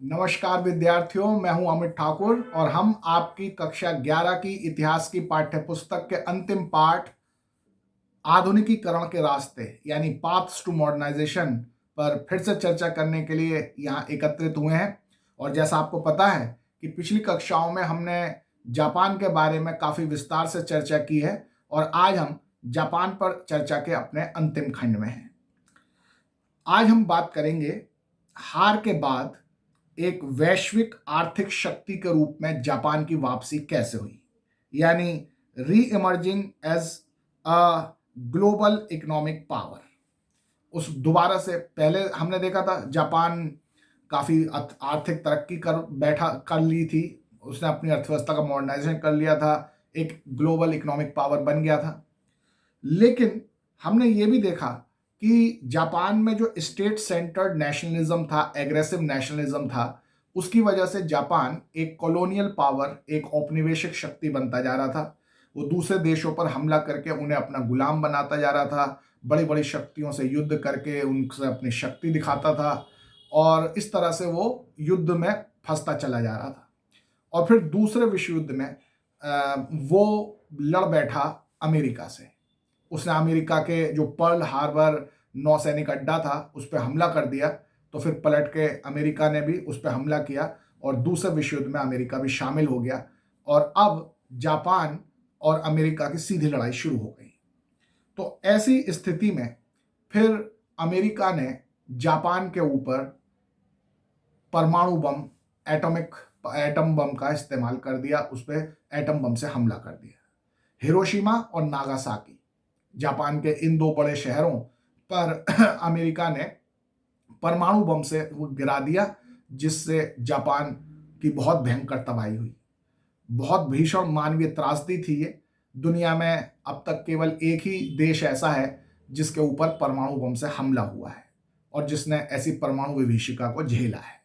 नमस्कार विद्यार्थियों, मैं हूं अमित ठाकुर और हम आपकी कक्षा 11 की इतिहास की पाठ्य पुस्तक के अंतिम पाठ आधुनिकीकरण के रास्ते यानी पाथ्स टू मॉडर्नाइजेशन पर फिर से चर्चा करने के लिए यहाँ एकत्रित हुए हैं। और जैसा आपको पता है कि पिछली कक्षाओं में हमने जापान के बारे में काफ़ी विस्तार से चर्चा की है और आज हम जापान पर चर्चा के अपने अंतिम खंड में हैं। आज हम बात करेंगे हार के बाद एक वैश्विक आर्थिक शक्ति के रूप में जापान की वापसी कैसे हुई, यानी reemerging as a global economic power. उस दोबारा से पहले हमने देखा था जापान काफ़ी आर्थिक तरक्की कर ली थी, उसने अपनी अर्थव्यवस्था का मॉडर्नाइजेशन कर लिया था, एक ग्लोबल इकोनॉमिक पावर बन गया था। लेकिन हमने ये भी देखा कि जापान में जो स्टेट सेंटर्ड नेशनलिज्म था, एग्रेसिव नेशनलिज्म था, उसकी वजह से जापान एक कॉलोनियल पावर, एक औपनिवेशिक शक्ति बनता जा रहा था। वो दूसरे देशों पर हमला करके उन्हें अपना गुलाम बनाता जा रहा था, बड़ी बड़ी शक्तियों से युद्ध करके उनसे अपनी शक्ति दिखाता था और इस तरह से वो युद्ध में फंसता चला जा रहा था। और फिर दूसरे विश्व युद्ध में वो लड़ बैठा अमेरिका से। उसने अमेरिका के जो पर्ल हार्बर नौसैनिक अड्डा था उस पर हमला कर दिया, तो फिर पलट के अमेरिका ने भी उस पर हमला किया और दूसरे विश्व युद्ध में अमेरिका भी शामिल हो गया और अब जापान और अमेरिका की सीधी लड़ाई शुरू हो गई। तो ऐसी स्थिति में फिर अमेरिका ने जापान के ऊपर परमाणु बम, एटम बम का इस्तेमाल कर दिया, उस पर एटम बम से हमला कर दिया। हिरोशिमा और नागासाकी, जापान के इन दो बड़े शहरों पर अमेरिका ने परमाणु बम से वो गिरा दिया, जिससे जापान की बहुत भयंकर तबाही हुई। बहुत भीषण मानवीय त्रासदी थी ये। दुनिया में अब तक केवल एक ही देश ऐसा है जिसके ऊपर परमाणु बम से हमला हुआ है और जिसने ऐसी परमाणु विभीषिका को झेला है।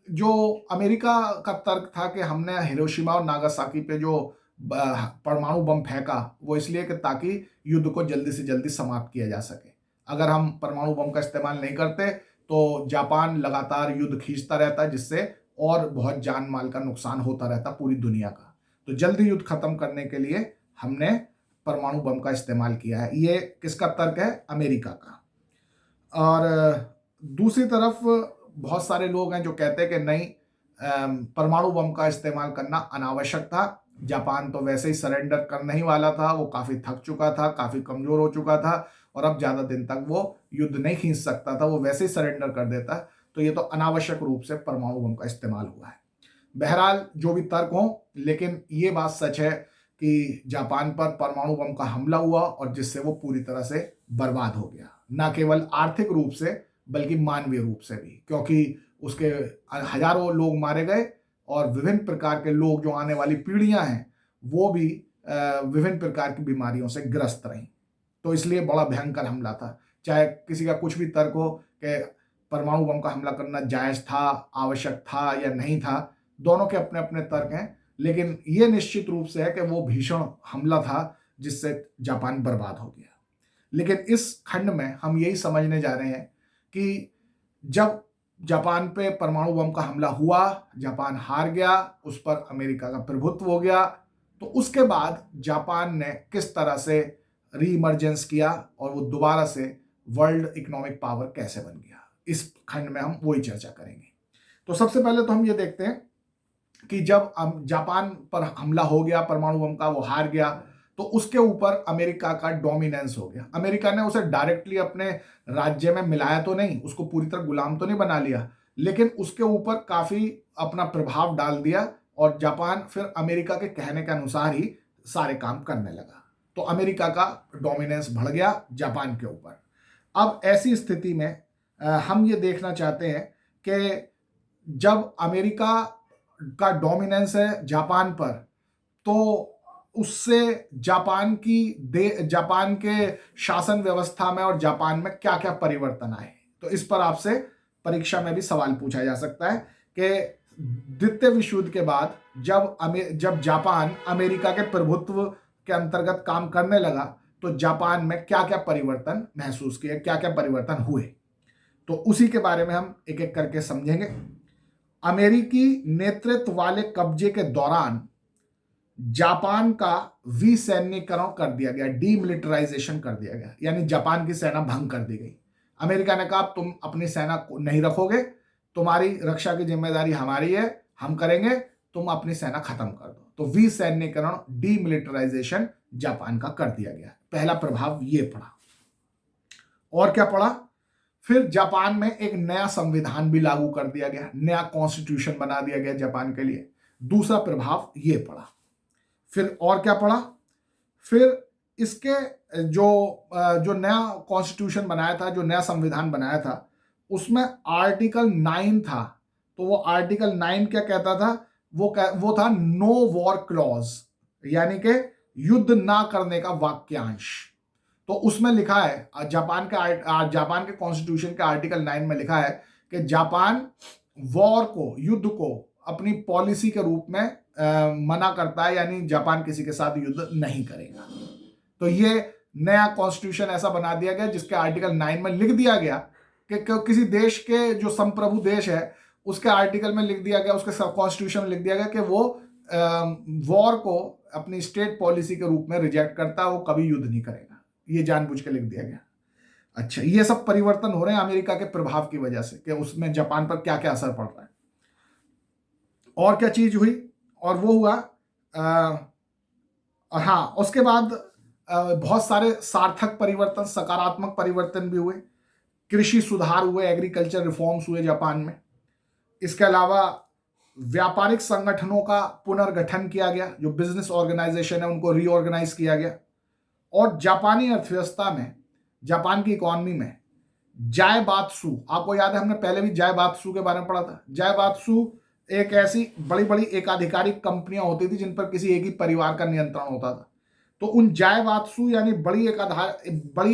जो अमेरिका का तर्क था कि हमने हिरोशिमा और नागासाकी पे जो परमाणु बम फेंका वो इसलिए कि ताकि युद्ध को जल्दी से जल्दी समाप्त किया जा सके। अगर हम परमाणु बम का इस्तेमाल नहीं करते तो जापान लगातार युद्ध खींचता रहता, जिससे और बहुत जान माल का नुकसान होता रहता पूरी दुनिया का। तो जल्दी युद्ध खत्म करने के लिए हमने परमाणु बम का इस्तेमाल किया है। ये किसका तर्क है? अमेरिका का। और दूसरी तरफ बहुत सारे लोग हैं जो कहते हैं कि नहीं, परमाणु बम का इस्तेमाल करना अनावश्यक था। जापान तो वैसे ही सरेंडर करने ही वाला था, वो काफ़ी थक चुका था, काफ़ी कमज़ोर हो चुका था और अब ज़्यादा दिन तक वो युद्ध नहीं खींच सकता था, वो वैसे ही सरेंडर कर देता। तो ये तो अनावश्यक रूप से परमाणु बम का इस्तेमाल हुआ है। बहरहाल जो भी तर्क हो, लेकिन ये बात सच है कि जापान पर परमाणु बम का हमला हुआ और जिससे वो पूरी तरह से बर्बाद हो गया, न केवल आर्थिक रूप से बल्कि मानवीय रूप से भी, क्योंकि उसके हजारों लोग मारे गए और विभिन्न प्रकार के लोग, जो आने वाली पीढ़ियां हैं, वो भी विभिन्न प्रकार की बीमारियों से ग्रस्त रहीं। तो इसलिए बड़ा भयंकर हमला था। चाहे किसी का कुछ भी तर्क हो कि परमाणु बम का हमला करना जायज था, आवश्यक था या नहीं था, दोनों के अपने अपने तर्क हैं, लेकिन ये निश्चित रूप से है कि वो भीषण हमला था जिससे जापान बर्बाद हो गया। लेकिन इस खंड में हम यही समझने जा रहे हैं कि जब जापान पे परमाणु बम का हमला हुआ, जापान हार गया, उस पर अमेरिका का प्रभुत्व हो गया, तो उसके बाद जापान ने किस तरह से रीइमर्जेंस किया और वो दोबारा से वर्ल्ड इकोनॉमिक पावर कैसे बन गया, इस खंड में हम वही चर्चा करेंगे। तो सबसे पहले तो हम ये देखते हैं कि जब जापान पर हमला हो गया परमाणु बम का, वो हार गया, तो उसके ऊपर अमेरिका का डोमिनेंस हो गया। अमेरिका ने उसे डायरेक्टली अपने राज्य में मिलाया तो नहीं, उसको पूरी तरह गुलाम तो नहीं बना लिया, लेकिन उसके ऊपर काफी अपना प्रभाव डाल दिया और जापान फिर अमेरिका के कहने के अनुसार ही सारे काम करने लगा। तो अमेरिका का डोमिनेंस बढ़ गया जापान के ऊपर। अब ऐसी स्थिति में हम ये देखना चाहते हैं कि जब अमेरिका का डोमिनेंस है जापान पर, तो उससे जापान के शासन व्यवस्था में और जापान में क्या क्या परिवर्तन आए। तो इस पर आपसे परीक्षा में भी सवाल पूछा जा सकता है कि द्वितीय विश्व युद्ध के बाद जब जापान अमेरिका के प्रभुत्व के अंतर्गत काम करने लगा, तो जापान में क्या क्या परिवर्तन महसूस किए, क्या क्या परिवर्तन हुए। तो उसी के बारे में हम एक एक करके समझेंगे। अमेरिकी नेतृत्व वाले कब्जे के दौरान जापान का विसैन्यीकरण कर दिया गया, डीमिलिटराइजेशन कर दिया गया, यानी जापान की सेना भंग कर दी गई। अमेरिका ने कहा तुम अपनी सेना को नहीं रखोगे, तुम्हारी रक्षा की जिम्मेदारी हमारी है, हम करेंगे, तुम अपनी सेना खत्म कर दो। तो विसैन्यीकरण, डीमिलिटराइजेशन जापान का कर दिया गया। पहला प्रभाव ये पड़ा। और क्या पड़ा? फिर जापान में एक नया संविधान भी लागू कर दिया गया, नया कॉन्स्टिट्यूशन बना दिया गया जापान के लिए। दूसरा प्रभाव ये पड़ा। फिर और क्या पड़ा? फिर इसके जो जो नया कॉन्स्टिट्यूशन बनाया था, जो नया संविधान बनाया था, उसमें आर्टिकल 9 था। तो वो आर्टिकल 9 क्या कहता था? वो था नो वॉर क्लॉज, यानी कि युद्ध ना करने का वाक्यांश। तो उसमें लिखा है, जापान के कॉन्स्टिट्यूशन के आर्टिकल 9 में लिखा है कि जापान वॉर को, युद्ध को अपनी पॉलिसी के रूप में मना करता है, यानी जापान किसी के साथ युद्ध नहीं करेगा। तो ये नया कॉन्स्टिट्यूशन ऐसा बना दिया गया जिसके आर्टिकल 9 में लिख दिया गया कि किसी देश के जो संप्रभु देश है उसके आर्टिकल में लिख दिया गया, उसके सब कॉन्स्टिट्यूशन में लिख दिया गया कि वो वॉर को अपनी स्टेट पॉलिसी के रूप में रिजेक्ट करता है, वो कभी युद्ध नहीं करेगा। ये जानबूझ के लिख दिया गया। अच्छा, ये सब परिवर्तन हो रहे हैं अमेरिका के प्रभाव की वजह से कि उसमें जापान पर क्या क्या असर पड़ रहा है। और क्या चीज हुई? और वो हुआ हाँ, उसके बाद बहुत सारे सार्थक परिवर्तन, सकारात्मक परिवर्तन भी हुए। कृषि सुधार हुए, एग्रीकल्चर रिफॉर्म्स हुए जापान में। इसके अलावा व्यापारिक संगठनों का पुनर्गठन किया गया, जो बिजनेस ऑर्गेनाइजेशन है उनको रीऑर्गेनाइज किया गया। और जापानी अर्थव्यवस्था में, जापान की इकोनॉमी में जायबात्सु, आपको याद है हमने पहले भी जायबात्सु के बारे में पढ़ा था। जायबात्सु एक ऐसी बड़ी बड़ी एकाधिकारिक कंपनियां होती थी जिन पर किसी एक ही परिवार का नियंत्रण होता था। तो उन जायबात्सु यानी बड़ी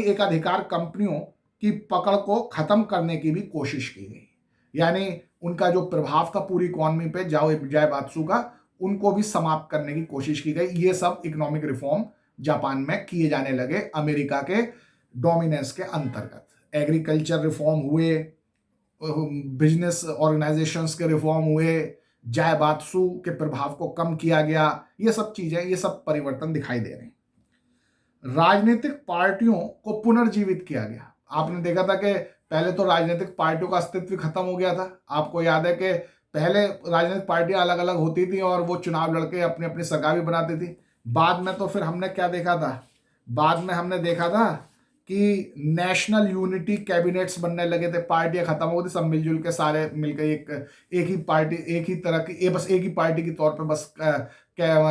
एकाधिकार कंपनियों की पकड़ को खत्म करने की भी कोशिश की गई, यानी उनका जो प्रभाव था पूरी इकोनॉमी पे जायबात्सु का, उनको भी समाप्त करने की कोशिश की गई। ये सब इकोनॉमिक रिफॉर्म जापान में किए जाने लगे अमेरिका के डोमिनेंस के अंतर्गत। एग्रीकल्चर रिफॉर्म हुए, बिजनेस ऑर्गेनाइजेशंस के रिफॉर्म हुए, जायबात्सु के प्रभाव को कम किया गया। ये सब चीजें, ये सब परिवर्तन दिखाई दे रहे हैं। राजनीतिक पार्टियों को पुनर्जीवित किया गया। आपने देखा था कि पहले तो राजनीतिक पार्टियों का अस्तित्व खत्म हो गया था। आपको याद है कि पहले राजनीतिक पार्टियां अलग अलग होती थी और वो चुनाव लड़के अपनी अपनी सरकार भी बनाती थी। बाद में तो फिर हमने क्या देखा था? बाद में हमने देखा था कि नेशनल यूनिटी कैबिनेट्स बनने लगे थे, पार्टियां खत्म हो गई, सब मिलजुल के सारे मिलकर एक ही पार्टी, एक ही तरह की, बस एक ही पार्टी के तौर पे बस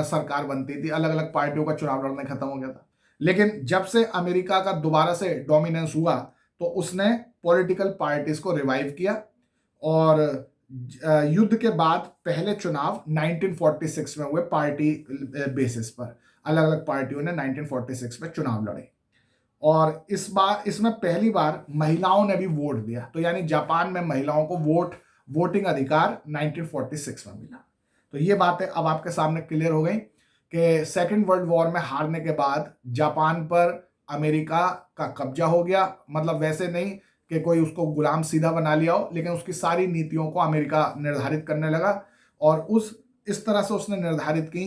सरकार बनती थी। अलग अलग पार्टियों का चुनाव लड़ना खत्म हो गया था। लेकिन जब से अमेरिका का दोबारा से डोमिनेंस हुआ तो उसने पॉलिटिकल पार्टीज को रिवाइव किया। और युद्ध के बाद पहले चुनाव 1946 में हुए पार्टी बेसिस पर। अलग अलग पार्टियों ने 1946 में चुनाव लड़े और इस बार इसमें पहली बार महिलाओं ने भी वोट दिया। तो यानी जापान में महिलाओं को वोटिंग अधिकार 1946 में मिला। तो ये बातें अब आपके सामने क्लियर हो गई कि सेकेंड वर्ल्ड वॉर में हारने के बाद जापान पर अमेरिका का कब्जा हो गया। मतलब वैसे नहीं कि कोई उसको गुलाम सीधा बना लिया हो, लेकिन उसकी सारी नीतियों को अमेरिका निर्धारित करने लगा और इस तरह से उसने निर्धारित की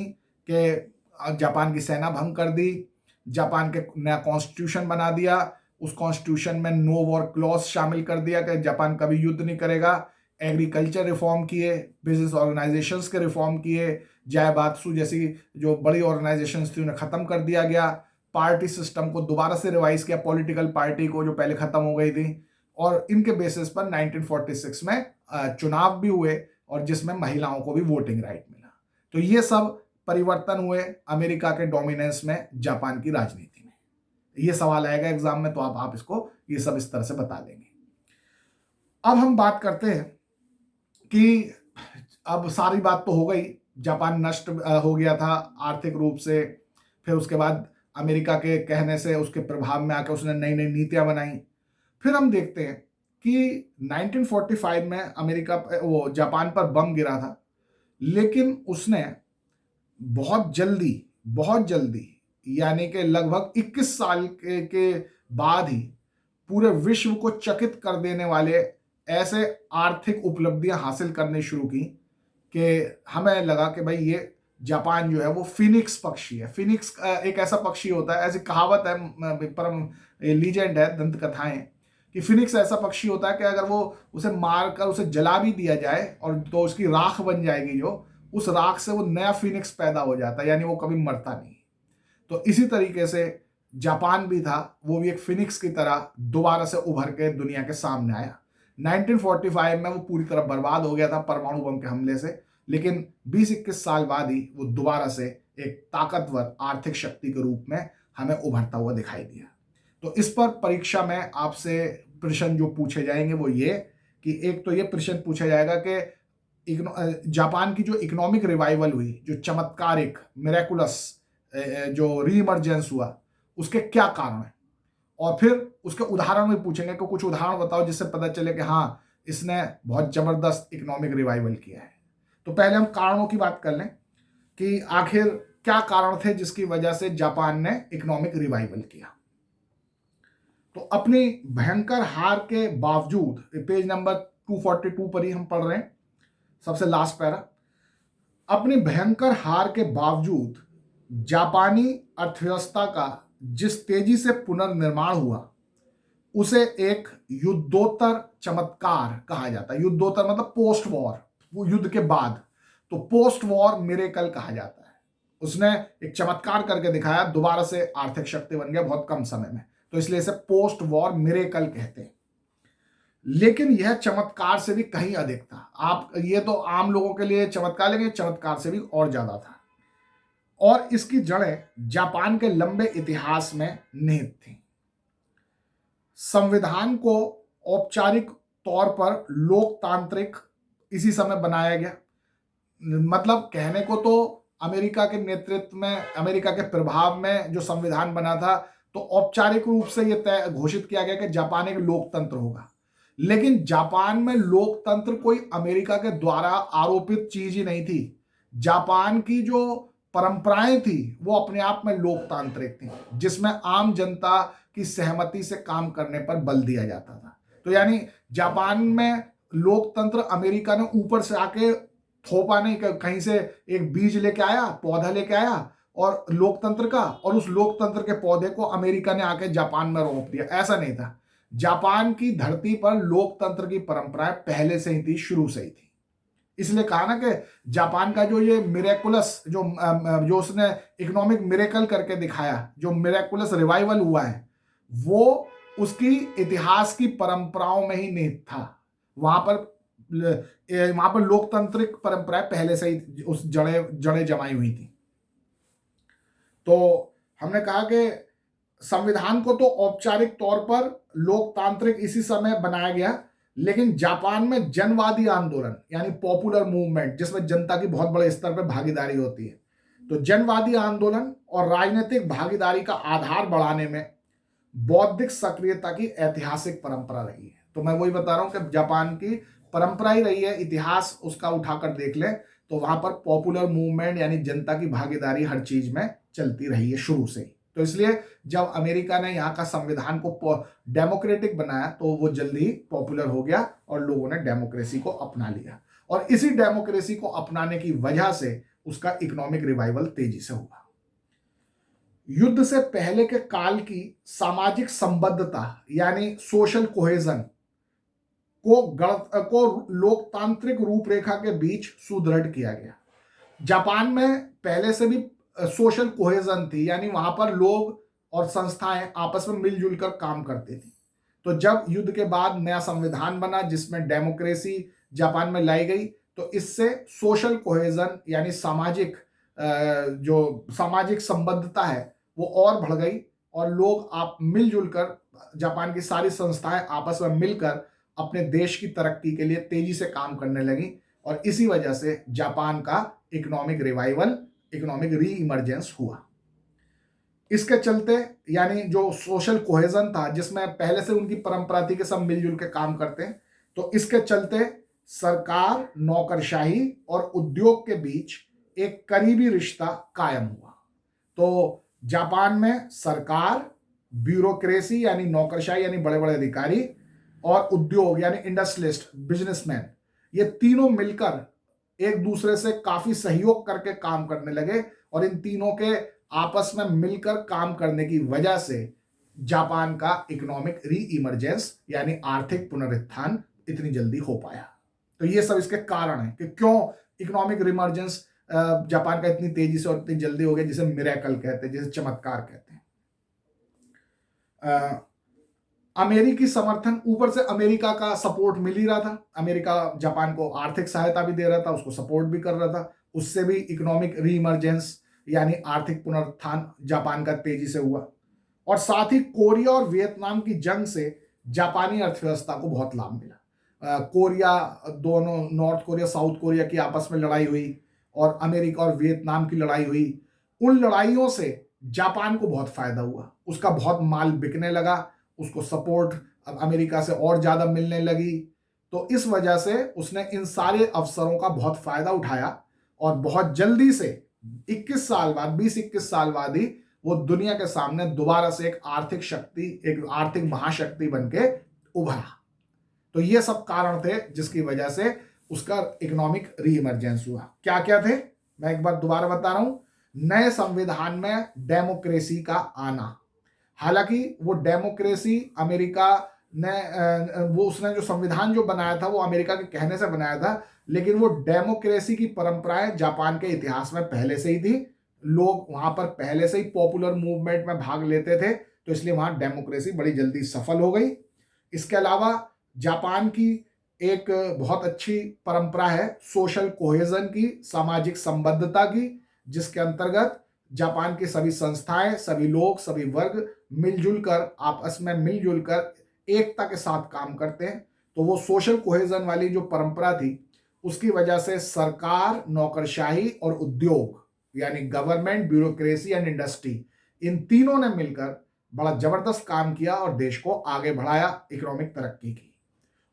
कि जापान की सेना भंग कर दी, जापान के नया कॉन्स्टिट्यूशन बना दिया। उस कॉन्स्टिट्यूशन में नो वॉर क्लॉज शामिल कर दिया कि जापान कभी युद्ध नहीं करेगा। एग्रीकल्चर रिफॉर्म किए, बिजनेस ऑर्गेनाइजेशंस के रिफॉर्म किए, जायबात्सु जैसी जो बड़ी ऑर्गेनाइजेशंस थी उन्हें खत्म कर दिया गया। पार्टी सिस्टम को दोबारा से रिवाइज किया, पॉलिटिकल पार्टी को जो पहले खत्म हो गई थी। और इनके बेसिस पर 1946 में चुनाव भी हुए और जिसमें महिलाओं को भी वोटिंग राइट मिला। तो ये सब परिवर्तन हुए अमेरिका के डोमिनेंस में जापान की राजनीति में। ये सवाल आएगा एग्जाम में, तो आप इसको ये सब इस तरह से बता देंगे। अब हम बात करते हैं कि अब सारी बात तो हो गई, जापान नष्ट हो गया था आर्थिक रूप से। फिर उसके बाद अमेरिका के कहने से, उसके प्रभाव में आकर उसने नई नई नीतियां बनाई। फिर हम देखते हैं कि 1945 में जापान पर बम गिरा था, लेकिन उसने बहुत जल्दी यानी कि लगभग 21 साल के बाद ही पूरे विश्व को चकित कर देने वाले ऐसे आर्थिक उपलब्धियां हासिल करनी शुरू की कि हमें लगा कि भाई ये जापान जो है वो फिनिक्स पक्षी है। फिनिक्स एक ऐसा पक्षी होता है, ऐसी कहावत है, परम लीजेंड है, दंत कथाएं, कि फिनिक्स ऐसा पक्षी होता है कि अगर वो उसे मार कर उसे जला भी दिया जाए और तो उसकी राख बन जाएगी, जो उस राख से वो नया फिनिक्स पैदा हो जाता है, यानी वो कभी मरता नहीं। तो इसी तरीके से जापान भी था, वो भी एक फिनिक्स की तरह दोबारा से उभर के दुनिया के सामने आया। 1945 में वो पूरी तरह बर्बाद हो गया था परमाणु बम के हमले से, लेकिन 20-21 साल बाद ही वो दोबारा से एक ताकतवर आर्थिक शक्ति के रूप में हमें उभरता हुआ दिखाई दिया। तो इस पर परीक्षा में आपसे प्रश्न जो पूछे जाएंगे वो ये कि एक तो ये प्रश्न पूछा जाएगा कि जापान की जो इकोनॉमिक रिवाइवल हुई, जो चमत्कारिक मिरेकुलस जो रीइमर्जेंस हुआ, उसके क्या कारण है, और फिर उसके उदाहरण भी पूछेंगे कि कुछ उदाहरण बताओ जिससे पता चले कि हाँ इसने बहुत जबरदस्त इकोनॉमिक रिवाइवल किया है। तो पहले हम कारणों की बात कर लें कि आखिर क्या कारण थे जिसकी वजह से जापान ने इकोनॉमिक रिवाइवल किया। तो अपनी भयंकर हार के बावजूद, पेज नंबर 242 पर ही हम पढ़ रहे हैं, सबसे लास्ट पैरा, अपनी भयंकर हार के बावजूद जापानी अर्थव्यवस्था का जिस तेजी से पुनर्निर्माण हुआ उसे एक युद्धोत्तर चमत्कार कहा जाता है। युद्धोत्तर मतलब पोस्ट वॉर, वो युद्ध के बाद, तो पोस्ट वॉर मिरेकल कहा जाता है। उसने एक चमत्कार करके दिखाया, दोबारा से आर्थिक शक्ति बन गया बहुत कम समय में, तो इसलिए इसे पोस्ट वॉर मिरेकल कहते हैं। लेकिन यह चमत्कार से भी कहीं अधिक था। आप ये तो आम लोगों के लिए चमत्कार, लेकिन चमत्कार से भी और ज्यादा था, और इसकी जड़ें जापान के लंबे इतिहास में निहित थी। संविधान को औपचारिक तौर पर लोकतांत्रिक इसी समय बनाया गया। मतलब कहने को तो अमेरिका के नेतृत्व में, अमेरिका के प्रभाव में जो संविधान बना था, तो औपचारिक रूप से यह तय घोषित किया गया कि जापान एक लोकतंत्र होगा। लेकिन जापान में लोकतंत्र कोई अमेरिका के द्वारा आरोपित चीज ही नहीं थी। जापान की जो परंपराएं थी वो अपने आप में लोकतांत्रिक थी, जिसमें आम जनता की सहमति से काम करने पर बल दिया जाता था। तो यानी जापान में लोकतंत्र अमेरिका ने ऊपर से आके थोपा नहीं, कहीं से एक बीज लेके आया, पौधा लेके आया और लोकतंत्र का, और उस लोकतंत्र के पौधे को अमेरिका ने आके जापान में रोप दिया, ऐसा नहीं था। जापान की धरती पर लोकतंत्र की परंपराएं पहले से ही थी, शुरू से ही थी। इसलिए कहा ना कि जापान का जो ये मिरेकुलस जो उसने इकोनॉमिक मिरेकल करके दिखाया, जो मिरेकुलस रिवाइवल हुआ है, वो उसकी इतिहास की परंपराओं में ही निहित था। वहां पर लोकतांत्रिक परंपराएं पहले से ही उस जड़े जमाई हुई थी। तो हमने कहा कि संविधान को तो औपचारिक तौर पर लोकतांत्रिक इसी समय बनाया गया, लेकिन जापान में जनवादी आंदोलन यानी पॉपुलर मूवमेंट, जिसमें जनता की बहुत बड़े स्तर पर भागीदारी होती है, तो जनवादी आंदोलन और राजनीतिक भागीदारी का आधार बढ़ाने में बौद्धिक सक्रियता की ऐतिहासिक परंपरा रही है। तो मैं वही बता रहा हूं कि जापान की परंपरा ही रही है, इतिहास उसका उठाकर देख ले तो वहां पर पॉपुलर मूवमेंट यानी जनता की भागीदारी हर चीज में चलती रही है शुरू से ही। तो इसलिए जब अमेरिका ने यहाँ का संविधान को डेमोक्रेटिक बनाया तो वो जल्दी ही पॉपुलर हो गया और लोगों ने डेमोक्रेसी को अपना लिया, और इसी डेमोक्रेसी को अपनाने की वजह से उसका इकोनॉमिक रिवाइवल तेजी से हुआ। युद्ध से पहले के काल की सामाजिक संबद्धता यानी सोशल कोहेजन को लोकतांत्रिक रूपरेखा के बीच सुदृढ़ किया गया। जापान में पहले से भी सोशल कोहेजन थी, यानी वहां पर लोग और संस्थाएं आपस में मिलजुल कर काम करती थी। तो जब युद्ध के बाद नया संविधान बना जिसमें डेमोक्रेसी जापान में लाई गई, तो इससे सोशल कोहेजन यानी जो सामाजिक संबद्धता है वो और बढ़ गई, और लोग आप मिलजुल कर, जापान की सारी संस्थाएं आपस में मिलकर अपने देश की तरक्की के लिए तेजी से काम करने लगी, और इसी वजह से जापान का इकोनॉमिक रिवाइवल, इकोनॉमिक री इमर्जेंस हुआ। इसके चलते यानी जो सोशल कोहेजन था जिसमें पहले से उनकी परंपरा थी कि सब मिलजुल के काम करते हैं, तो इसके चलते सरकार, नौकरशाही और उद्योग के बीच एक करीबी रिश्ता कायम हुआ। तो जापान में सरकार, ब्यूरोक्रेसी यानी नौकरशाही यानी बड़े बड़े अधिकारी, और उद्योग यानी इंडस्ट्रियलिस्ट बिजनेसमैन, ये तीनों मिलकर एक दूसरे से काफी सहयोग करके काम करने लगे, और इन तीनों के आपस में मिलकर काम करने की वजह से जापान का इकोनॉमिक री इमरजेंस यानी आर्थिक पुनरुत्थान इतनी जल्दी हो पाया। तो ये सब इसके कारण है कि क्यों इकोनॉमिक रिमर्जेंस जापान का इतनी तेजी से और इतनी जल्दी हो गया, जिसे मिरेकल कहते हैं, जिसे चमत्कार कहते हैं। अमेरिकी समर्थन, ऊपर से अमेरिका का सपोर्ट मिल ही रहा था, अमेरिका जापान को आर्थिक सहायता भी दे रहा था, उसको सपोर्ट भी कर रहा था, उससे भी इकोनॉमिक री इमरजेंस यानी आर्थिक पुनरुत्थान जापान का तेजी से हुआ। और साथ ही कोरिया और वियतनाम की जंग से जापानी अर्थव्यवस्था को बहुत लाभ मिला। कोरिया, दोनों नॉर्थ कोरिया साउथ कोरिया की आपस में लड़ाई हुई, और अमेरिका और वियतनाम की लड़ाई हुई। उन लड़ाइयों से जापान को बहुत फायदा हुआ, उसका बहुत माल बिकने लगा, उसको सपोर्ट अमेरिका से और ज्यादा मिलने लगी। तो इस वजह से उसने इन सारे अवसरों का बहुत फायदा उठाया, और बहुत जल्दी से 21 साल बाद, 20-21 साल बाद ही वो दुनिया के सामने दोबारा से एक आर्थिक शक्ति, एक आर्थिक महाशक्ति बनके उभरा। तो ये सब कारण थे जिसकी वजह से उसका इकोनॉमिक री इमरजेंस हुआ। क्या क्या थे, मैं एक बार दोबारा बता रहा हूं। नए संविधान में डेमोक्रेसी का आना, हालांकि वो डेमोक्रेसी अमेरिका ने, वो उसने जो संविधान जो बनाया था वो अमेरिका के कहने से बनाया था, लेकिन वो डेमोक्रेसी की परंपराएं जापान के इतिहास में पहले से ही थी। लोग वहां पर पहले से ही पॉपुलर मूवमेंट में भाग लेते थे, तो इसलिए वहां डेमोक्रेसी बड़ी जल्दी सफल हो गई। इसके अलावा जापान की एक बहुत अच्छी परंपरा है सोशल कोहेजन की, सामाजिक संबद्धता की, जिसके अंतर्गत जापान की सभी संस्थाएं, सभी लोग, सभी वर्ग मिलजुल कर, आपस में मिलजुल कर एकता के साथ काम करते हैं। तो वो सोशल कोहेजन वाली जो परंपरा थी, उसकी वजह से सरकार, नौकरशाही और उद्योग यानी गवर्नमेंट, ब्यूरोक्रेसी एंड इंडस्ट्री, इन तीनों ने मिलकर बड़ा जबरदस्त काम किया और देश को आगे बढ़ाया, इकोनॉमिक तरक्की की।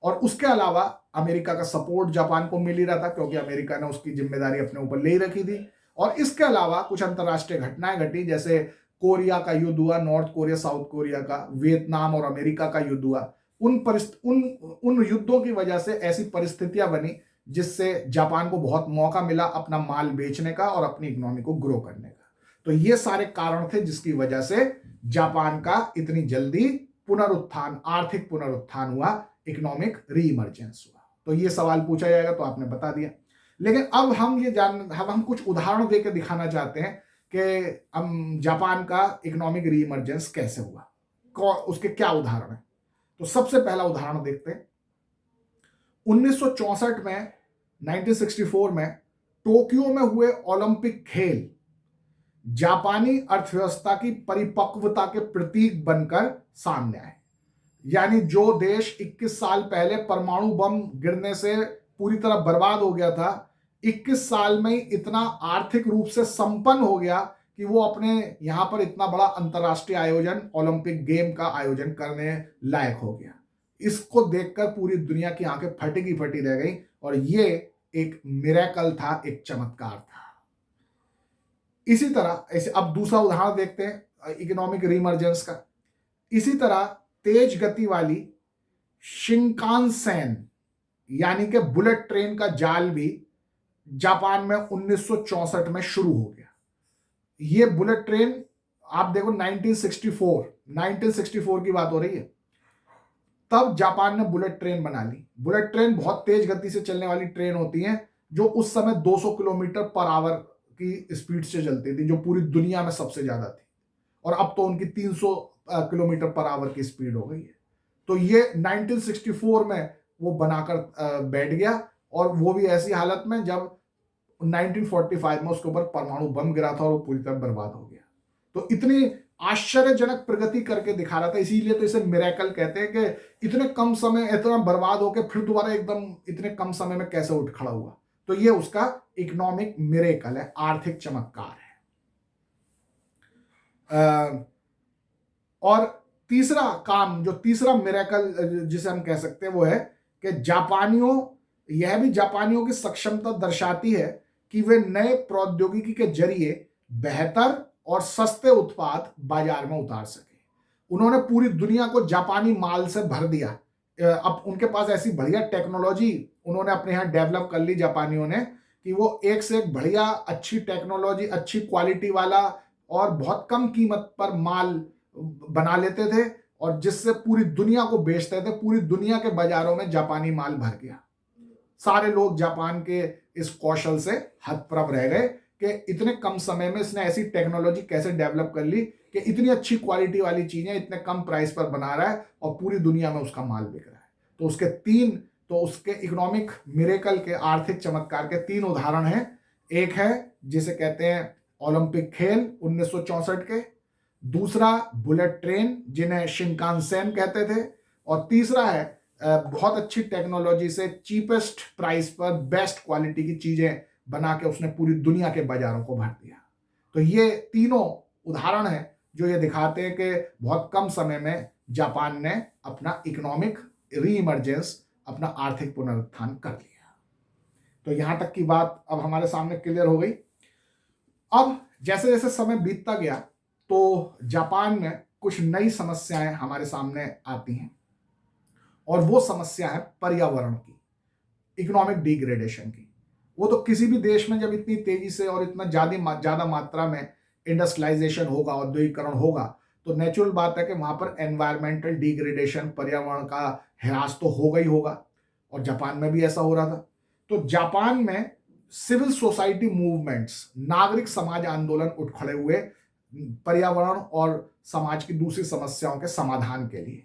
और उसके अलावा अमेरिका का सपोर्ट जापान को मिल ही रहा था, क्योंकि अमेरिका ने उसकी जिम्मेदारी अपने ऊपर ले ही रखी थी। और इसके अलावा कुछ अंतर्राष्ट्रीय घटनाएं घटी, जैसे कोरिया का युद्ध हुआ, नॉर्थ कोरिया साउथ कोरिया का, वियतनाम और अमेरिका का युद्ध हुआ। उन युद्धों की वजह से ऐसी परिस्थितियां बनी जिससे जापान को बहुत मौका मिला अपना माल बेचने का और अपनी इकोनॉमी को ग्रो करने का। तो ये सारे कारण थे जिसकी वजह से जापान का इतनी जल्दी पुनरुत्थान, आर्थिक पुनरुत्थान हुआ, इकोनॉमिक री इमरजेंस हुआ। तो ये सवाल पूछा जाएगा तो आपने बता दिया। लेकिन अब हम कुछ उदाहरण देकर दिखाना चाहते हैं कि हम जापान का इकोनॉमिक री इमरजेंस कैसे हुआ, उसके क्या उदाहरण है। तो सबसे पहला उदाहरण देखते हैं। 1964 में, 1964 में टोक्यो में हुए ओलंपिक खेल जापानी अर्थव्यवस्था की परिपक्वता के प्रतीक बनकर सामने आए। यानी जो देश 21 साल पहले परमाणु बम गिरने से पूरी तरह बर्बाद हो गया था, 21 साल में इतना आर्थिक रूप से संपन्न हो गया कि वो अपने यहां पर इतना बड़ा अंतर्राष्ट्रीय आयोजन, ओलंपिक गेम का आयोजन करने लायक हो गया। इसको देखकर पूरी दुनिया की आंखें फटी की फटी रह गई, और ये एक मिरेकल था, एक चमत्कार था। इसी तरह ऐसे अब दूसरा उदाहरण देखते हैं इकोनॉमिक रीमर्जेंस का। इसी तरह तेज गति वाली शिंकानसेन यानी कि बुलेट ट्रेन का जाल भी जापान में 1964 में शुरू हो गया। ये बुलेट ट्रेन आप देखो 1964 की बात हो रही है, तब जापान ने बुलेट ट्रेन बना ली। बुलेट ट्रेन बहुत तेज गति से चलने वाली ट्रेन होती है, जो उस समय 200 किलोमीटर पर आवर की स्पीड से चलती थी, जो पूरी दुनिया में सबसे ज्यादा थी। और अब तो उनकी 300 किलोमीटर पर आवर की स्पीड हो गई है। तो ये 1964 में वो बनाकर बैठ गया, और वो भी ऐसी हालत में जब 1945 में उसके ऊपर परमाणु बम गिरा था और वो पूरी तरह बर्बाद हो गया। तो इतनी आश्चर्यजनक प्रगति करके दिखा रहा था, इसीलिए तो इसे मिरेकल कहते हैं कि इतने कम समय इतना बर्बाद होकर फिर दोबारा एकदम इतने कम समय में कैसे उठ खड़ा हुआ। तो ये उसका इकोनॉमिक मिरेकल है, आर्थिक चमत्कार है। और तीसरा काम, जो तीसरा मिरेकल जिसे हम कह सकते हैं, वो है कि यह भी जापानियों की सक्षमता दर्शाती है कि वे नए प्रौद्योगिकी के जरिए बेहतर और सस्ते उत्पाद बाजार में उतार सके। उन्होंने पूरी दुनिया को जापानी माल से भर दिया। अब उनके पास ऐसी बढ़िया टेक्नोलॉजी उन्होंने अपने यहाँ डेवलप कर ली जापानियों ने, कि वो एक से एक बढ़िया अच्छी टेक्नोलॉजी, अच्छी क्वालिटी वाला और बहुत कम कीमत पर माल बना लेते थे, और जिससे पूरी दुनिया को बेचते थे। पूरी दुनिया के बाजारों में जापानी माल भर गया। सारे लोग जापान के इस कौशल से हतप्रभ रह गए कि इतने कम समय में इसने ऐसी टेक्नोलॉजी कैसे डेवलप कर ली कि इतनी अच्छी क्वालिटी वाली चीजें इतने कम प्राइस पर बना रहा है और पूरी दुनिया में उसका माल बिक रहा है। तो उसके इकोनॉमिक मिरेकल के, आर्थिक चमत्कार के 3 उदाहरण हैं। एक है जिसे कहते हैं ओलंपिक खेल 1964 के, दूसरा बुलेट ट्रेन जिन्हें शिनकानसेन कहते थे, और तीसरा है बहुत अच्छी टेक्नोलॉजी से चीपेस्ट प्राइस पर बेस्ट क्वालिटी की चीजें बना के उसने पूरी दुनिया के बाजारों को भर दिया। तो ये तीनों उदाहरण हैं जो ये दिखाते हैं कि बहुत कम समय में जापान ने अपना इकोनॉमिक रीइमर्जेंस, अपना आर्थिक पुनरुत्थान कर लिया। तो यहां तक की बात अब हमारे सामने क्लियर हो गई। अब जैसे जैसे समय बीतता गया तो जापान में कुछ नई समस्याएं हमारे सामने आती हैं, और वो समस्या है पर्यावरण की, इकोनॉमिक डिग्रेडेशन की। वो तो किसी भी देश में जब इतनी तेजी से और इतना ज्यादा मात्रा में इंडस्ट्रियलाइजेशन होगा, औद्योगिकरण होगा, तो नेचुरल बात है कि वहां पर एनवायरमेंटल डिग्रेडेशन, पर्यावरण का ह्रास तो होगा ही होगा, और जापान में भी ऐसा हो रहा था। तो जापान में सिविल सोसाइटी मूवमेंट्स, नागरिक समाज आंदोलन उठ खड़े हुए पर्यावरण और समाज की दूसरी समस्याओं के समाधान के लिए।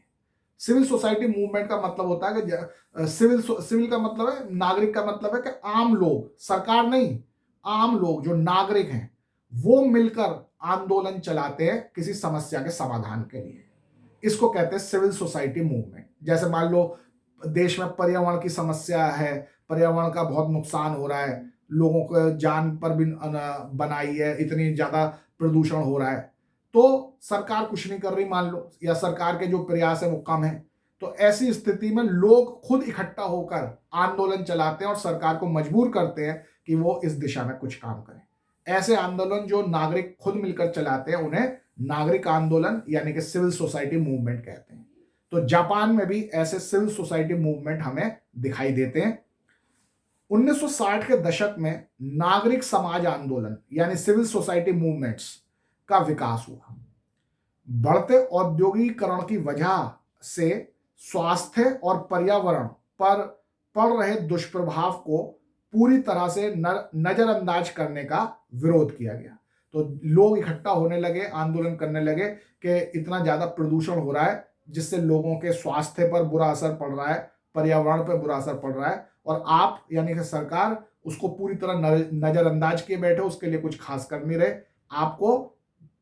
सिविल सोसाइटी मूवमेंट का मतलब होता है कि सिविल का मतलब है, नागरिक का मतलब है कि आम लोग, सरकार नहीं, आम लोग जो नागरिक हैं वो मिलकर आंदोलन चलाते हैं किसी समस्या के समाधान के लिए। इसको कहते हैं सिविल सोसाइटी मूवमेंट। जैसे मान लो देश में पर्यावरण की समस्या है, पर्यावरण का बहुत नुकसान हो रहा है, लोगों को जान पर भी बनाई है, इतनी ज्यादा प्रदूषण हो रहा है, तो सरकार कुछ नहीं कर रही मान लो, या सरकार के जो प्रयास है वो कम है। तो ऐसी स्थिति में लोग खुद इकट्ठा होकर आंदोलन चलाते हैं और सरकार को मजबूर करते हैं कि वो इस दिशा में कुछ काम करे। ऐसे आंदोलन जो नागरिक खुद मिलकर चलाते हैं उन्हें नागरिक आंदोलन यानी कि सिविल सोसाइटी मूवमेंट कहते हैं। तो जापान में भी ऐसे सिविल सोसाइटी मूवमेंट हमें दिखाई देते हैं। 1960 के दशक में नागरिक समाज आंदोलन यानी सिविल सोसाइटी मूवमेंट्स का विकास हुआ। बढ़ते औद्योगिकरण की वजह से स्वास्थ्य और पर्यावरण पर पड़ रहे दुष्प्रभाव को पूरी तरह से नजरअंदाज करने का विरोध किया गया। तो लोग इकट्ठा होने लगे, आंदोलन करने लगे कि इतना ज्यादा प्रदूषण हो रहा है जिससे लोगों के स्वास्थ्य पर बुरा असर पड़ रहा है, पर्यावरण पर बुरा असर पड़ रहा है, और आप यानी कि सरकार उसको पूरी तरह नजरअंदाज किए बैठे, उसके लिए कुछ खास कर नहीं रहे। आपको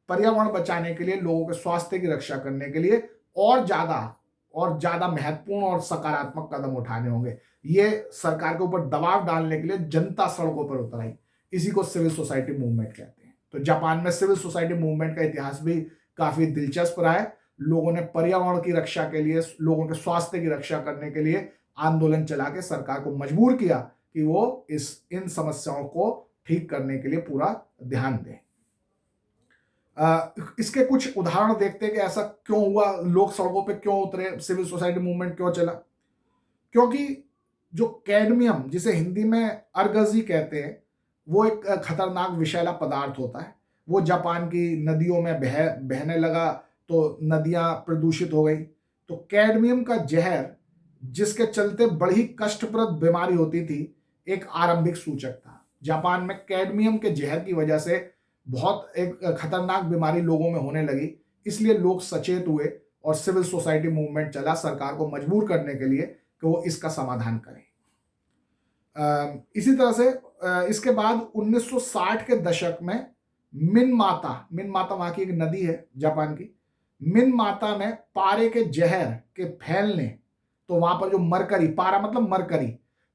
पर्यावरण बचाने के लिए, लोगों के स्वास्थ्य की रक्षा करने के लिए और ज्यादा महत्वपूर्ण और सकारात्मक कदम उठाने होंगे। ये सरकार के ऊपर दबाव डालने के लिए जनता सड़कों पर उतर आई। इसी को सिविल सोसाइटी मूवमेंट कहते हैं। तो जापान में सिविल सोसाइटी मूवमेंट का इतिहास भी काफी दिलचस्प रहा है। लोगों ने पर्यावरण की रक्षा के लिए, लोगों के स्वास्थ्य की रक्षा करने के लिए आंदोलन चला के सरकार को मजबूर किया कि वो इन समस्याओं को ठीक करने के लिए पूरा ध्यान दें। इसके कुछ उदाहरण देखते हैं कि ऐसा क्यों हुआ, लोग सड़कों पे क्यों उतरे, सिविल सोसाइटी मूवमेंट क्यों चला। क्योंकि जो कैडमियम, जिसे हिंदी में अर्गजी कहते हैं, वो एक खतरनाक विषैला पदार्थ होता है। वो जापान की नदियों में बहने लगा तो नदियां प्रदूषित हो गई। तो कैडमियम का जहर, जिसके चलते बड़ी कष्टप्रद बीमारी होती थी, एक आरंभिक सूचक था। जापान में कैडमियम के जहर की वजह से बहुत एक खतरनाक बीमारी लोगों में होने लगी। इसलिए लोग सचेत हुए और सिविल सोसाइटी मूवमेंट चला सरकार को मजबूर करने के लिए कि वो इसका समाधान करे। इसी तरह से इसके बाद 1960 के दशक में मिनमाता वहां की एक नदी है जापान की, मिनमाता में पारे के जहर के फैलने, तो वहां पर जो मरकरी, पारा मतलब मरकरी,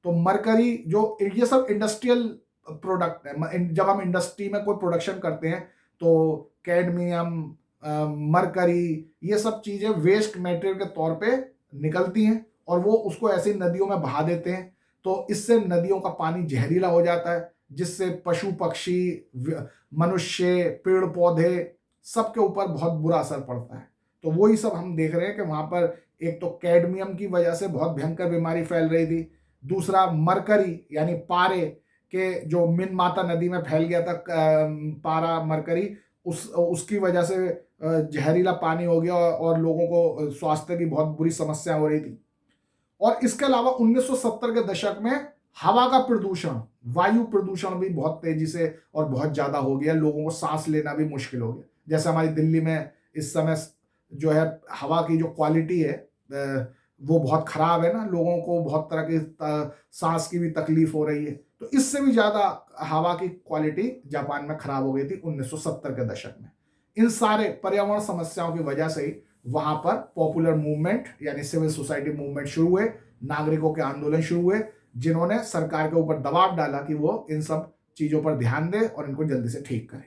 तो मरकरी जो, ये सब इंडस्ट्रियल प्रोडक्ट है। जब हम इंडस्ट्री में कोई प्रोडक्शन करते हैं तो कैडमियम, मरकरी, ये सब चीजें वेस्ट मटेरियल के तौर पे निकलती हैं और वो उसको ऐसी नदियों में बहा देते हैं। तो इससे नदियों का पानी जहरीला हो जाता है, जिससे पशु पक्षी, मनुष्य, पेड़ पौधे सबके ऊपर बहुत बुरा असर पड़ता है। तो वही सब हम देख रहे हैं कि वहाँ पर एक तो कैडमियम की वजह से बहुत भयंकर बीमारी फैल रही थी, दूसरा मरकरी यानी पारे के जो मिन माता नदी में फैल गया था, पारा मरकरी, उसकी वजह से जहरीला पानी हो गया और लोगों को स्वास्थ्य की बहुत बुरी समस्या हो रही थी। और इसके अलावा 1970 के दशक में हवा का प्रदूषण, वायु प्रदूषण भी बहुत तेजी से और बहुत ज्यादा हो गया, लोगों को सांस लेना भी मुश्किल हो गया। जैसे हमारी दिल्ली में इस समय जो है हवा की जो क्वालिटी है वो बहुत खराब है ना, लोगों को बहुत तरह की सांस की भी तकलीफ हो रही है। तो इससे भी ज्यादा हवा की क्वालिटी जापान में खराब हो गई थी 1970 के दशक में। इन सारे पर्यावरण समस्याओं की वजह से ही वहां पर पॉपुलर मूवमेंट यानी सिविल सोसाइटी मूवमेंट शुरू हुए, नागरिकों के आंदोलन शुरू हुए, जिन्होंने सरकार के ऊपर दबाव डाला कि वो इन सब चीजों पर ध्यान दे और इनको जल्दी से ठीक करे।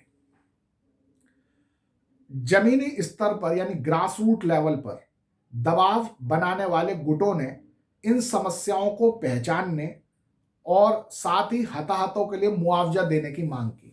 जमीनी स्तर पर यानी ग्रास रूट लेवल पर दबाव बनाने वाले गुटों ने इन समस्याओं को पहचानने और साथ ही हताहतों के लिए मुआवजा देने की मांग की।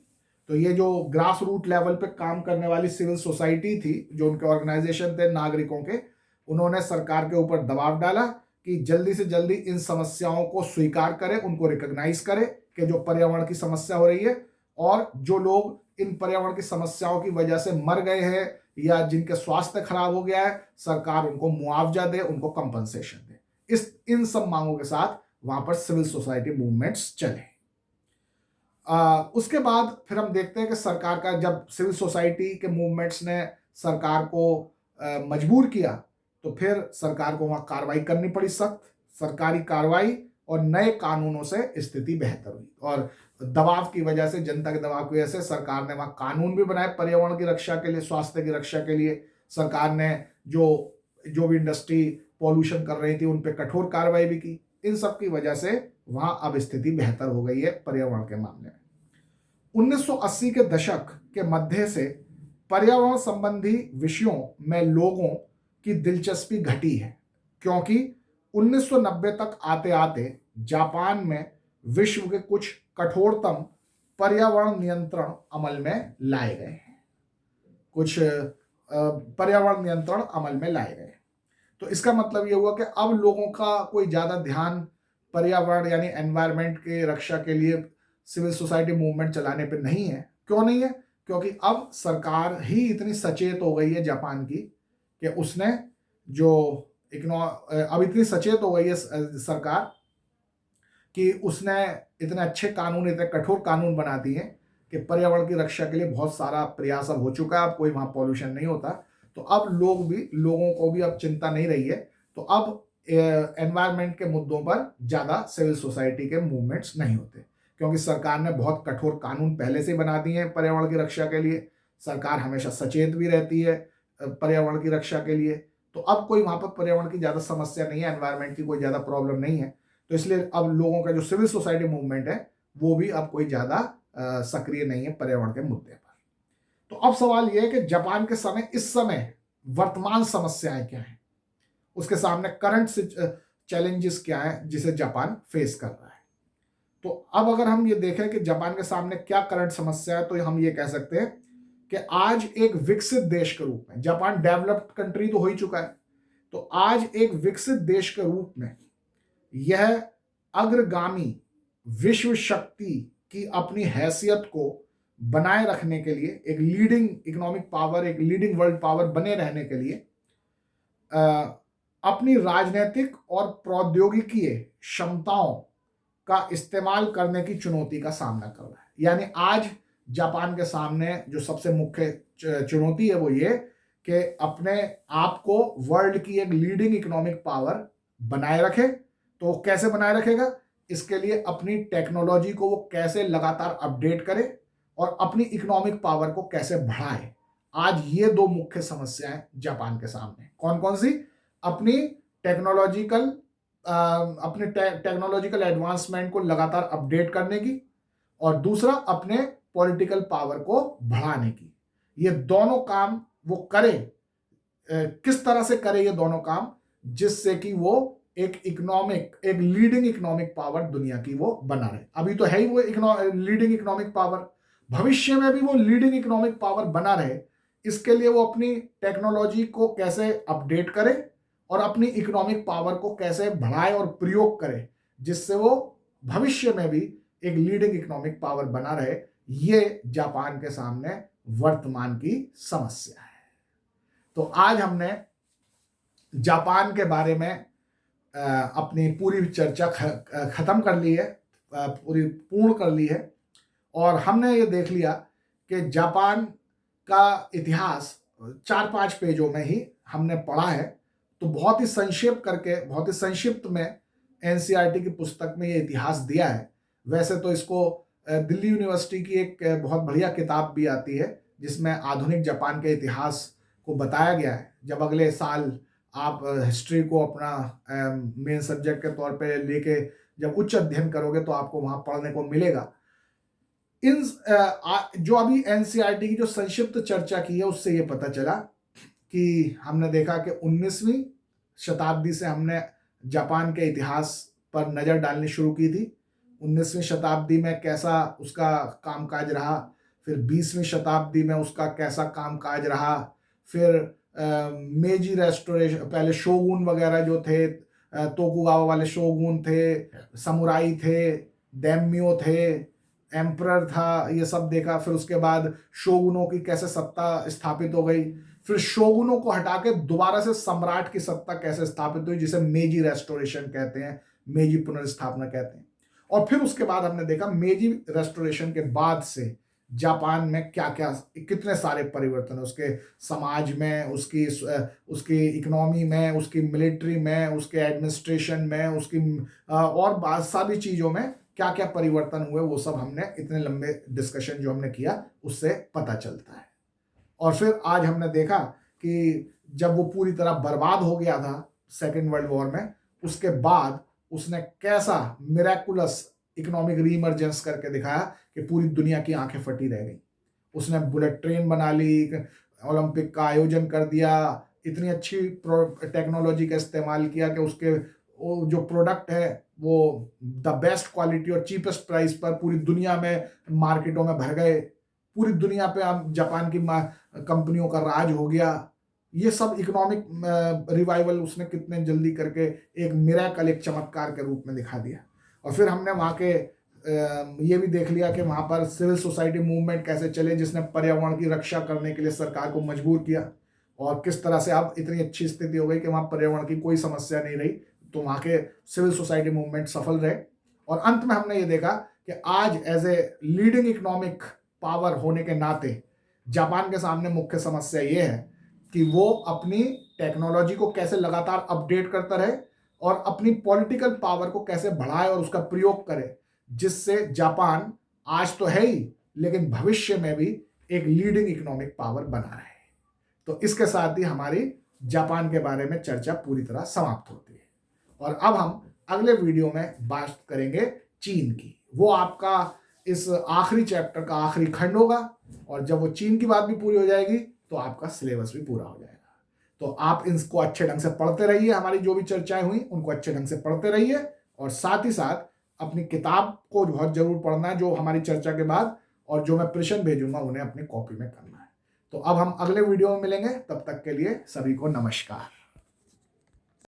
तो ये जो ग्रास रूट लेवल पे काम करने वाली सिविल सोसाइटी थी, जो उनके ऑर्गेनाइजेशन थे नागरिकों के, उन्होंने सरकार के ऊपर दबाव डाला कि जल्दी से जल्दी इन समस्याओं को स्वीकार करे, उनको रिकॉग्नाइज करे कि जो पर्यावरण की समस्या हो रही है और जो लोग इन पर्यावरण की समस्याओं की वजह से मर गए हैं या जिनके स्वास्थ्य खराब हो गया है, सरकार उनको मुआवजा दे, उनको कंपनसेशन दे। इन सब मांगों के साथ वहां पर सिविल सोसाइटी मूवमेंट्स चले। उसके बाद फिर हम देखते हैं कि सरकार का, जब सिविल सोसाइटी के मूवमेंट्स ने सरकार को मजबूर किया, तो फिर सरकार को वहां कार्रवाई करनी पड़ी, सख्त सरकारी कार्रवाई और नए कानूनों से स्थिति बेहतर हुई। और दबाव की वजह से, जनता के दबाव की वजह से सरकार ने वहां कानून भी बनाए पर्यावरण की रक्षा के लिए, स्वास्थ्य की रक्षा के लिए। सरकार ने जो भी इंडस्ट्री पॉल्यूशन कर रही थी उन पर कठोर कार्रवाई भी की। इन सब की वजह से वहां अब स्थिति बेहतर हो गई है पर्यावरण के मामले में। 1980 के दशक के मध्य से पर्यावरण संबंधी विषयों में लोगों की दिलचस्पी घटी है, क्योंकि 1990 तक आते आते जापान में विश्व के कुछ कठोरतम पर्यावरण नियंत्रण अमल में लाए गए हैं। कुछ पर्यावरण नियंत्रण अमल में लाए गए। तो इसका मतलब ये हुआ कि अब लोगों का कोई ज्यादा ध्यान पर्यावरण यानी एनवायरनमेंट के रक्षा के लिए सिविल सोसाइटी मूवमेंट चलाने पे नहीं है। क्यों नहीं है? क्योंकि अब सरकार ही इतनी सचेत हो गई है जापान की कि उसने जो अब इतनी सचेत हो गई है सरकार कि उसने इतने अच्छे कानून, इतने कठोर कानून बना दिए कि पर्यावरण की रक्षा के लिए बहुत सारा प्रयास अब हो चुका है। अब कोई वहां पॉल्यूशन नहीं होता। तो अब लोगों को भी अब चिंता नहीं रही है। तो अब एनवायरनमेंट के मुद्दों पर ज्यादा सिविल सोसाइटी के मूवमेंट्स नहीं होते, क्योंकि सरकार ने बहुत कठोर कानून पहले से बना दिए हैं पर्यावरण की रक्षा के लिए। सरकार हमेशा सचेत भी रहती है पर्यावरण की रक्षा के लिए। तो अब कोई वहां पर पर्यावरण की ज्यादा समस्या नहीं है, एनवायरनमेंट की कोई ज्यादा प्रॉब्लम नहीं है। तो इसलिए अब लोगों का जो सिविल सोसाइटी मूवमेंट है वो भी अब कोई ज्यादा सक्रिय नहीं है पर्यावरण के मुद्दे पर। तो अब सवाल यह है कि जापान के समय, इस समय वर्तमान समस्याएं क्या हैं, उसके सामने करंट चैलेंजेस क्या हैं जिसे जापान फेस कर रहा है। तो अब अगर हम ये देखें कि जापान के सामने क्या करंट समस्या है, तो हम ये कह सकते हैं कि आज एक विकसित देश के रूप में, जापान डेवलप्ड कंट्री तो हो ही चुका है, तो आज एक विकसित देश के रूप में यह अग्रगामी विश्व शक्ति की अपनी हैसियत को बनाए रखने के लिए, एक लीडिंग इकोनॉमिक पावर, एक लीडिंग वर्ल्ड पावर बने रहने के लिए अपनी राजनीतिक और प्रौद्योगिकी क्षमताओं का इस्तेमाल करने की चुनौती का सामना कर रहा है। यानी आज जापान के सामने जो सबसे मुख्य चुनौती है वो ये कि अपने आप को वर्ल्ड की एक लीडिंग इकोनॉमिक पावर बनाए रखे। तो कैसे बनाए रखेगा? इसके लिए अपनी टेक्नोलॉजी को वो कैसे लगातार अपडेट करे और अपनी इकोनॉमिक पावर को कैसे बढ़ाए। आज ये दो मुख्य समस्याएं जापान के सामने। कौन कौन सी? अपनी टेक्नोलॉजिकल एडवांसमेंट को लगातार अपडेट करने की, और दूसरा अपने पॉलिटिकल पावर को बढ़ाने की। ये दोनों काम वो करे। किस तरह से करे ये दोनों काम? जिससे कि वो एक लीडिंग इकोनॉमिक पावर दुनिया की वो बना रहे। अभी तो है ही वो लीडिंग इकोनॉमिक पावर, भविष्य में भी वो लीडिंग इकोनॉमिक पावर बना रहे। इसके लिए वो अपनी टेक्नोलॉजी को कैसे अपडेट करे और अपनी इकोनॉमिक पावर को कैसे बढ़ाए और प्रयोग करे, जिससे वो भविष्य में भी एक लीडिंग इकोनॉमिक पावर बना रहे। ये जापान के सामने वर्तमान की समस्या है। तो आज हमने जापान के बारे में अपनी पूरी चर्चा खत्म कर ली है, पूरी पूर्ण कर ली है, और हमने ये देख लिया कि जापान का इतिहास 4-5 पेजों में ही हमने पढ़ा है। तो बहुत ही संक्षेप करके, बहुत ही संक्षिप्त में एनसीईआरटी की पुस्तक में ये इतिहास दिया है। वैसे तो इसको दिल्ली यूनिवर्सिटी की एक बहुत बढ़िया किताब भी आती है जिसमें आधुनिक जापान के इतिहास को बताया गया है। जब अगले साल आप हिस्ट्री को अपना मेन सब्जेक्ट के तौर पे लेके जब उच्च अध्ययन करोगे तो आपको वहाँ पढ़ने को मिलेगा। इन जो अभी एनसीईआरटी की जो संक्षिप्त चर्चा की है उससे ये पता चला कि हमने देखा कि 19वीं शताब्दी से हमने जापान के इतिहास पर नज़र डालनी शुरू की थी। 19वीं शताब्दी में कैसा उसका कामकाज रहा, फिर 20वीं शताब्दी में उसका कैसा कामकाज रहा, फिर मेजी रेस्टोरेशन, पहले शोगुन वगैरह जो थे, तोकुगावा वाले शोगुन थे, समुराई थे, दैम्यो थे, एम्परर था, ये सब देखा। फिर उसके बाद शोगुनों की कैसे सत्ता स्थापित हो गई, फिर शोगुनों को हटा के दोबारा से सम्राट की सत्ता कैसे स्थापित हुई, जिसे मेजी रेस्टोरेशन कहते हैं, मेजी पुनर्स्थापना कहते हैं। और फिर उसके बाद हमने देखा मेजी रेस्टोरेशन के बाद से जापान में क्या क्या, कितने सारे परिवर्तन है उसके समाज में, उसकी इकोनॉमी में, उसकी मिलिट्री में, उसके एडमिनिस्ट्रेशन में, उसकी और बहुत सारी चीज़ों में क्या क्या परिवर्तन हुए, वो सब हमने इतने लंबे डिस्कशन जो हमने किया उससे पता चलता है। और फिर आज हमने देखा कि जब वो पूरी तरह बर्बाद हो गया था सेकेंड वर्ल्ड वॉर में, उसके बाद उसने कैसा मिरेकुलस इकोनॉमिक रीइमर्जेंस करके दिखाया कि पूरी दुनिया की आंखें फटी रह गई। उसने बुलेट ट्रेन बना ली, ओलंपिक का आयोजन कर दिया, इतनी अच्छी टेक्नोलॉजी का इस्तेमाल किया कि उसके जो प्रोडक्ट है वो द बेस्ट क्वालिटी और चीपेस्ट प्राइस पर पूरी दुनिया में मार्केटों में भर गए। पूरी दुनिया पे अब जापान की कंपनियों का राज हो गया। ये सब इकोनॉमिक रिवाइवल उसने कितने जल्दी करके एक मिरेकल, एक चमत्कार के रूप में दिखा दिया। और फिर हमने वहाँ के ये भी देख लिया कि वहाँ पर सिविल सोसाइटी मूवमेंट कैसे चले, जिसने पर्यावरण की रक्षा करने के लिए सरकार को मजबूर किया, और किस तरह से अब इतनी अच्छी स्थिति हो गई कि वहाँ पर्यावरण की कोई समस्या नहीं रही, तो वहाँ के सिविल सोसाइटी मूवमेंट सफल रहे। और अंत में हमने ये देखा कि आज as a leading economic power होने के नाते जापान के सामने मुख्य समस्या ये है कि वो अपनी टेक्नोलॉजी को कैसे लगातार अपडेट करता रहे और अपनी पॉलिटिकल पावर को कैसे बढ़ाए और उसका प्रयोग करे, जिससे जापान आज तो है ही लेकिन भविष्य में भी एक लीडिंग इकोनॉमिक पावर बना रहे। तो इसके साथ ही हमारी जापान के बारे में चर्चा पूरी तरह समाप्त होती है। और अब हम अगले वीडियो में बात करेंगे चीन की। वो आपका इस आखिरी चैप्टर का आखिरी खंड होगा, और जब वो चीन की बात भी पूरी हो जाएगी तो आपका सिलेबस भी पूरा हो जाएगा। तो आप इसको अच्छे ढंग से पढ़ते रहिए, हमारी जो भी चर्चाएं हुई उनको अच्छे ढंग से पढ़ते रहिए, और साथ ही साथ अपनी किताब को बहुत जरूर पढ़ना है जो हमारी चर्चा के बाद, और जो मैं प्रश्न भेजूंगा उन्हें अपनी कॉपी में करना है। तो अब हम अगले वीडियो में मिलेंगे, तब तक के लिए सभी को नमस्कार।